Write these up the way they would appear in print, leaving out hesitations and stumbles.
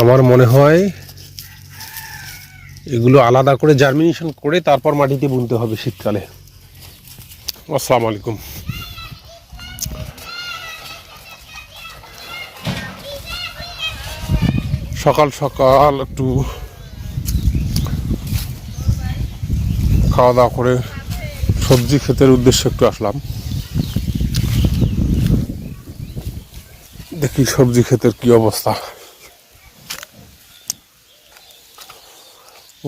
আমার মনে হয় এগুলো আলাদা করে জার্মিনেশন করে তারপর মাটিতে বুনতে হবে শীতকালে। আসসালামু আলাইকুম। সকাল সকাল একটু খাওয়া দাওয়া করে সবজি ক্ষেতের উদ্দেশ্যে একটু আসলাম। দেখি সবজি ক্ষেতের কি অবস্থা।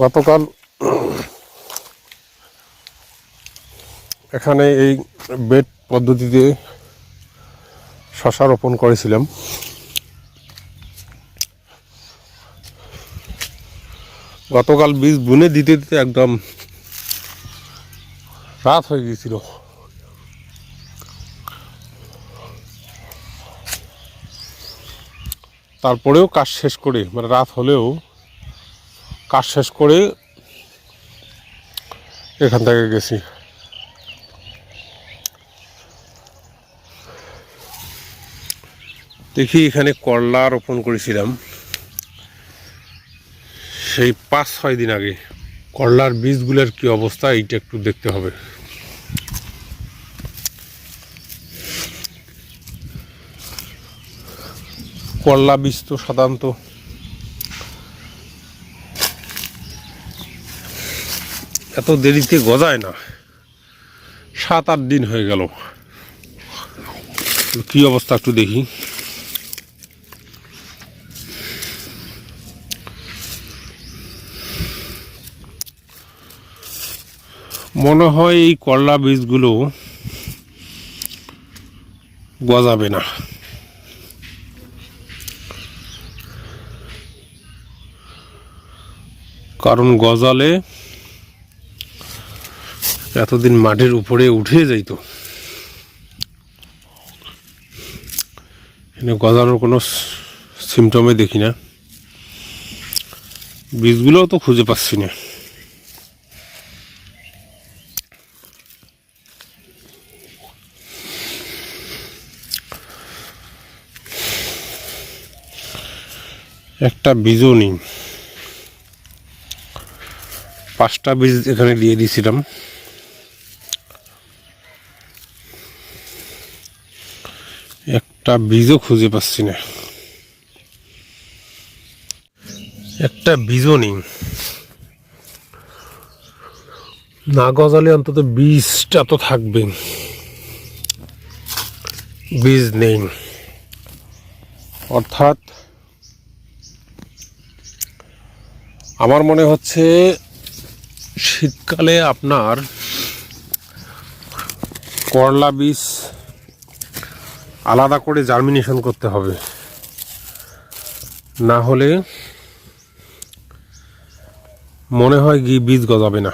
গতকাল এখানে এই বেড পদ্ধতিতে শশা রোপণ করেছিলাম। গতকাল বীজ বুনে দিতে দিতে একদম রাত হয়ে গিয়েছিল। তারপরেও কাজ শেষ করে, মানে রাত হলেও কাজ শেষ করে এখান থেকে গেছি। দেখি এখানে করলা রোপণ করেছিলাম সেই 5-6 দিন আগে। করলার বীজগুলোর কি অবস্থা এইটা একটু দেখতে হবে। করলা বীজ তো সাধারণত এত দেরিতে গজায় না, 7-8 দিন হয়ে গেল। কি অবস্থা একটু দেখি। মনে হয় এই করলা বীজগুলো গজাবে না। কারণ গজালে এতদিন মাটির উপরে উঠে যাইতো। এখানে গজানোর কোনো সিমটমে দেখি না, বীজগুলোও তো খুঁজে পাচ্ছি না। একটা বীজও নেই। 5টা বীজ এখানে দিয়ে দিয়েছিলাম, একটা বীজও খুঁজে পাচ্ছি না, একটা বীজও নেই। না গজালে অন্তত বীজটা তো থাকবে, বীজ নেই। অর্থাৎ আমার মনে হচ্ছে শীতকালে আপনার করলা বীজ আলাদা করে জার্মিনেশন করতে হবে, না হলে মনে হয় কি বীজ গজাবে না।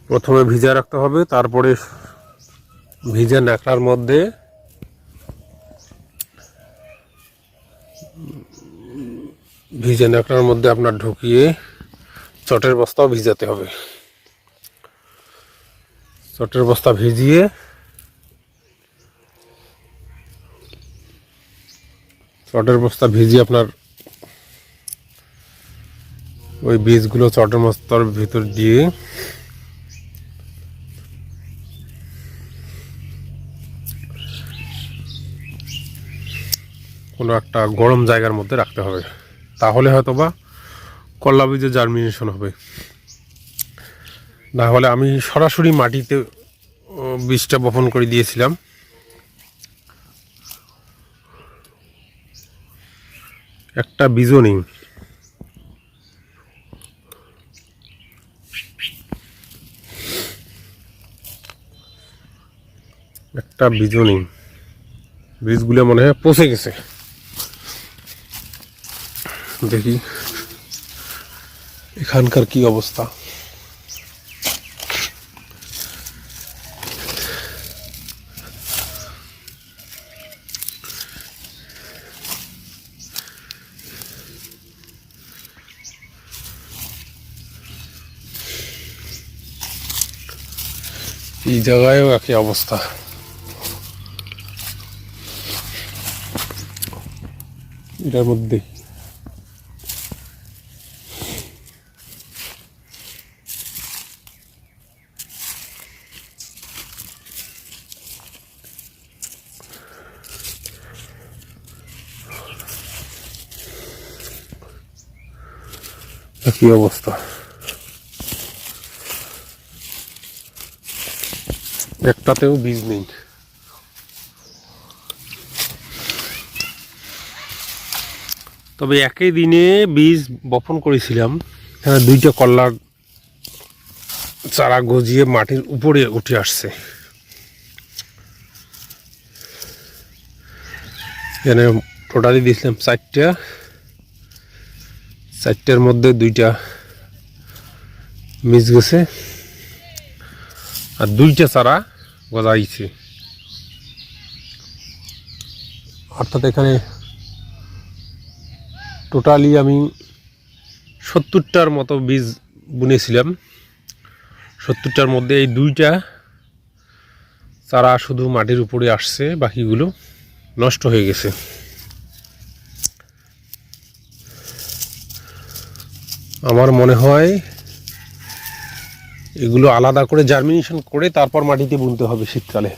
প্রথমে ভিজা রাখতে হবে, তারপরে ভিজা ন্যাকড়ার মধ্যে আপনার ঢুকিয়ে চটের বস্তাও ভিজাতে হবে। চটের বস্তা ভিজিয়ে আপনার ওই বীজগুলো চটের বস্তার ভিতর দিয়ে কোনো একটা গরম জায়গার মধ্যে রাখতে হবে, তাহলে হয়তো বা করলা বীজের জার্মিনেশন হবে। না হলে আমি সরাসরি মাটিতে বীজটা বপন করে দিয়েছিলাম, একটা বীজও নেই। একটা বীজও নেই, বীজগুলো মনে হয় পচে গেছে। দেখি এখানকার কি অবস্থা। এই জায়গায়ও একই অবস্থা। এটার মধ্যে কি অবস্থা, একটাতেও বীজ নেই। তবে একই দিনে বীজ বপন করেছিলাম। এখানে 2টা করলা চারা গজিয়ে মাটির উপরে উঠে আসছে। এখানে টোটালি দিয়েছিলাম 4টা, 4টার মধ্যে 2টা মিস গেছে আর 2টা চারা গজাইছে। অর্থাৎ এখানে টোটালি আমি 70টার মতো বীজ বুনেছিলাম। 70টার মধ্যে এই 2টা চারা শুধু মাটির উপরে আসছে, বাকিগুলো নষ্ট হয়ে গেছে। আমার মনে হয় এগুলো আলাদা করে জার্মিনেশন করে তারপর মাটিতে বুনতে হবে শীতকালে।